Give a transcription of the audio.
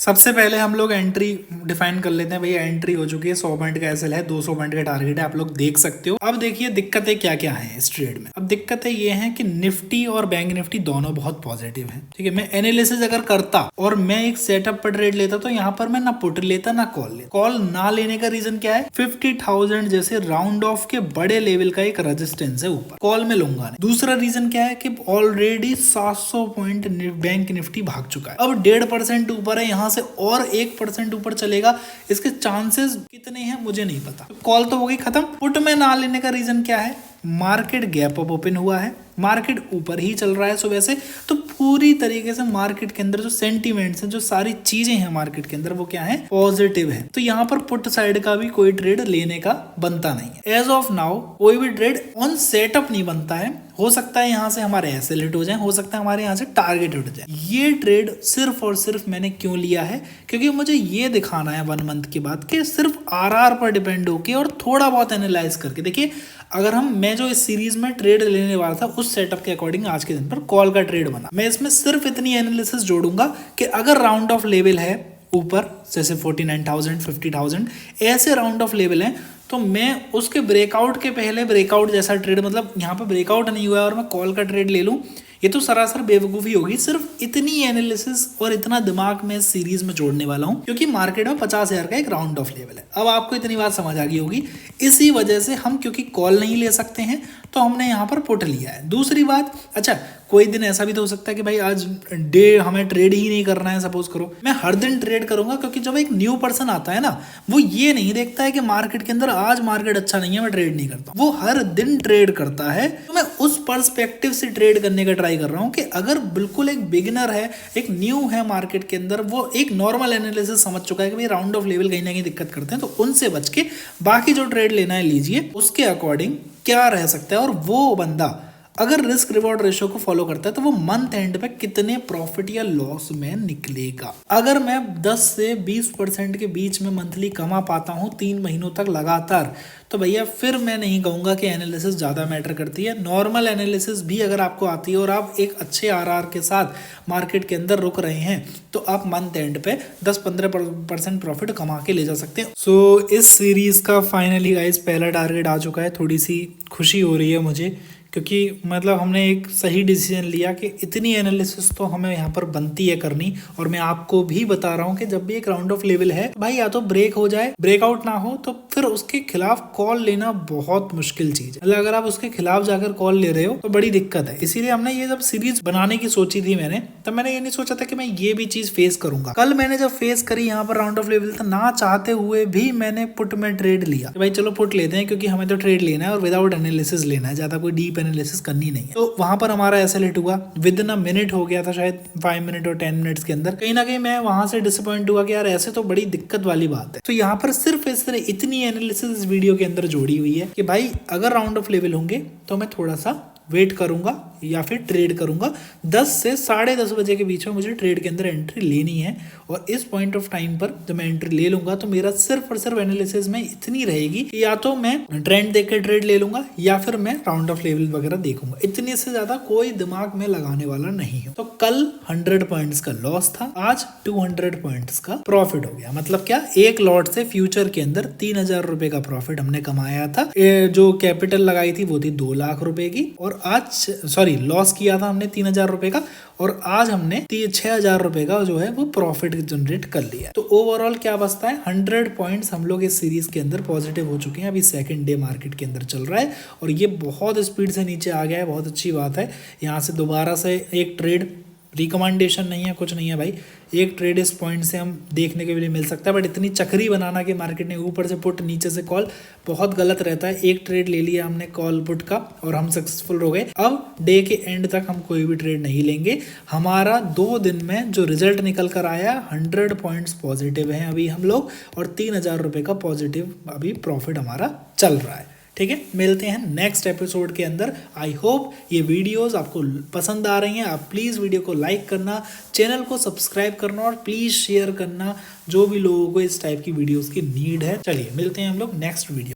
सबसे पहले हम लोग एंट्री डिफाइन कर लेते हैं। भैया एंट्री हो चुकी है, 100 पॉइंट का एसएल है, 200 पॉइंट का टारगेट है, आप लोग देख सकते हो। अब देखिए दिक्कतें क्या क्या हैं इस ट्रेड में। अब दिक्कतें ये हैं कि निफ्टी और बैंक निफ्टी दोनों बहुत पॉजिटिव हैं। ठीक है, मैं एनालिसिस अगर करता और मैं एक सेटअप पर ट्रेड लेता तो यहाँ पर मैं ना पुट लेता ना कॉल लेता। कॉल ना लेने का रीजन क्या है, 50,000 जैसे राउंड ऑफ के बड़े लेवल का एक रेजिस्टेंस है ऊपर, कॉल में लूंगा नहीं। दूसरा रीजन क्या है कि ऑलरेडी 700 पॉइंट बैंक निफ्टी भाग चुका है। अब 1.5% ऊपर है, यहाँ से और 1% ऊपर चलेगा, इसके चांसेस कितने हैं मुझे नहीं पता। कॉल तो हो गई खत्म। पुट में ना लेने का रीजन क्या है, मार्केट गैप अप ओपन हुआ है, मार्केट ऊपर ही चल रहा है सुबह से, तो पूरी तरीके से मार्केट के अंदर जो सेंटीमेंट्स हैं, जो सारी चीजें हैं मार्केट के अंदर वो क्या है, पॉजिटिव है। तो यहाँ पर पुट साइड का भी कोई ट्रेड लेने का बनता नहीं है। एज ऑफ नाउ कोई भी ट्रेड ऑन सेटअप नहीं बनता है। हो सकता है यहाँ से हमारे एसएल हिट हो जाए, हो सकता है हमारे यहाँ से टारगेट हिट हो जाए। ये ट्रेड सिर्फ और सिर्फ मैंने क्यों लिया है, क्योंकि मुझे ये दिखाना है 1 मंथ के बाद कि सिर्फ आरआर पर डिपेंड होके और थोड़ा बहुत एनालाइज करके देखिए, अगर मैं जो इस सीरीज में ट्रेड लेने वाला था उस सेटअप के अकॉर्डिंग आज के दिन पर कॉल का ट्रेड बना। मैं इसमें सिर्फ इतनी एनालिसिस जोड़ूंगा कि अगर राउंड ऑफ लेवल है ऊपर जैसे 49,000 50,000 ऐसे राउंड ऑफ लेवल हैं, तो मैं उसके ब्रेकआउट के पहले ब्रेकआउट जैसा ट्रेड, मतलब यहाँ पे ब्रेकआउट नहीं हुआ है और मैं कॉल का ट्रेड ले लूँ, ये तो सरासर बेवकूफ़ी होगी। सिर्फ इतनी एनालिसिस और इतना दिमाग में सीरीज में जोड़ने वाला हूँ क्योंकि मार्केट में 50,000 का एक राउंड ऑफ लेवल है। अब आपको इतनी बात समझ आ गई होगी। इसी वजह से हम क्योंकि कॉल नहीं ले सकते हैं तो हमने यहाँ पर पुट लिया है। दूसरी बात, अच्छा कोई दिन ऐसा भी तो हो सकता है कि भाई आज डे हमें ट्रेड ही नहीं करना है, सपोज करो मैं हर दिन ट्रेड करूंगा, क्योंकि जब एक न्यू पर्सन आता है ना, वो ये नहीं देखता है कि मार्केट के अंदर आज मार्केट अच्छा नहीं है मैं ट्रेड नहीं करता, वो हर दिन ट्रेड करता है। तो मैं उस पर्सपेक्टिव से ट्रेड करने का ट्राई कर रहा हूँ कि अगर बिल्कुल एक बिगिनर है, एक न्यू है मार्केट के अंदर, वो एक नॉर्मल एनालिसिस समझ चुका है कि भाई राउंड ऑफ लेवल कहीं ना कहीं दिक्कत करते हैं, तो उनसे बच के बाकी जो ट्रेड लेना है लीजिए, उसके अकॉर्डिंग क्या रह सकता है। और वो बंदा अगर रिस्क रिवॉर्ड रेशियो को फॉलो करता है तो वो मंथ एंड पे कितने प्रॉफिट या लॉस में निकलेगा। अगर मैं 10 से 20% के बीच में मंथली कमा पाता हूँ 3 महीनों तक लगातार, तो भैया फिर मैं नहीं कहूंगा कि एनालिसिस ज़्यादा मैटर करती है। नॉर्मल एनालिसिस भी अगर आपको आती है और आप एक अच्छे आरआर के साथ मार्केट के अंदर रुक रहे हैं, तो आप मंथ एंड पे 10-15% प्रॉफिट कमा के ले जा सकते हैं। सो इस सीरीज का फाइनली गाइस पहला टारगेट आ चुका है। थोड़ी सी खुशी हो रही है मुझे, क्योंकि मतलब हमने एक सही डिसीजन लिया कि इतनी एनालिसिस तो हमें यहाँ पर बनती है करनी। और मैं आपको भी बता रहा हूँ कि जब भी एक राउंड ऑफ लेवल है भाई, या तो ब्रेक हो जाए, ब्रेकआउट ना हो, तो फिर उसके खिलाफ कॉल लेना बहुत मुश्किल चीज है। मतलब अगर आप उसके खिलाफ जाकर कॉल ले रहे हो तो बड़ी दिक्कत है। इसीलिए हमने ये जब सीरीज बनाने की सोची थी मैंने, तब मैंने ये नहीं सोचा था कि मैं ये भी चीज फेस करूंगा। कल मैंने जब फेस करी यहाँ पर राउंड ऑफ लेवल, तो ना चाहते हुए भी मैंने पुट में ट्रेड लिया। भाई चलो पुट लेते हैं, क्योंकि हमें तो ट्रेड लेना है और विदाउट एनालिसिस लेना है, ज्यादा कोई डीप एनालिसिस करनी नहीं है। तो वहां पर हमारा एसएल हिट हुआ, विद इन अ मिनट हो गया था, शायद 5 मिनट और 10 मिनट्स के अंदर। कहीं ना कहीं मैं वहां से डिसअपॉइंट हुआ कि यार ऐसे तो बड़ी दिक्कत वाली बात है। तो यहाँ पर सिर्फ इस तरह इतनी एनालिसिस इस वीडियो के अंदर जोड़ी हुई है कि भाई अगर राउंड ऑफ लेवल होंगे तो मैं थोड़ा सा वेट करूंगा या फिर ट्रेड करूंगा। 10 से 10:30 बजे के बीच में मुझे ट्रेड के अंदर एंट्री लेनी है, और इस पॉइंट ऑफ टाइम पर जब मैं एंट्री ले लूंगा तो मेरा सिर्फ और सिर्फ एनालिसिस में इतनी रहेगी कि या तो मैं ट्रेंड देख के ट्रेड ले लूंगा या फिर मैं राउंड ऑफ लेवल वगैरह देखूंगा। इतने से ज्यादा कोई दिमाग में लगाने वाला नहीं है। तो कल 100 पॉइंट्स का लॉस था, आज 200 पॉइंट्स का प्रॉफिट हो गया। मतलब क्या, एक लॉट से फ्यूचर के अंदर 3,000 रुपए का प्रॉफिट हमने कमाया था। जो कैपिटल लगाई थी वो थी 2 लाख रुपए की, और आज लॉस किया था हमने 3,000 रुपए का, और आज हमने 6,000 रुपए का जो है वो प्रॉफिट जनरेट कर लिया। तो ओवरऑल क्या बचता है, 100 पॉइंट्स हम लोग इस सीरीज के अंदर पॉजिटिव हो चुके हैं। अभी सेकंड डे मार्केट के अंदर चल रहा है और ये बहुत स्पीड से नीचे आ गया है, बहुत अच्छी बात है। यहाँ से दोबारा से एक ट्रेड, रिकमेंडेशन नहीं है, कुछ नहीं है भाई, एक ट्रेड इस पॉइंट से हम देखने के लिए मिल सकता है। बट इतनी चक्री बनाना कि मार्केट ने ऊपर से पुट नीचे से कॉल, बहुत गलत रहता है। एक ट्रेड ले लिया हमने कॉल पुट का और हम सक्सेसफुल हो गए। अब डे के एंड तक हम कोई भी ट्रेड नहीं लेंगे। हमारा 2 दिन में जो रिजल्ट निकल कर आया, 100 पॉइंट्स पॉजिटिव हैं अभी हम लोग, और 3,000 रुपए का पॉजिटिव अभी प्रॉफिट हमारा चल रहा है। ठीक है, मिलते हैं नेक्स्ट एपिसोड के अंदर। आई होप ये वीडियोस आपको पसंद आ रही हैं। आप प्लीज़ वीडियो को लाइक करना, चैनल को सब्सक्राइब करना और प्लीज़ शेयर करना जो भी लोगों को इस टाइप की वीडियोस की नीड है। चलिए मिलते हैं हम लोग नेक्स्ट वीडियो।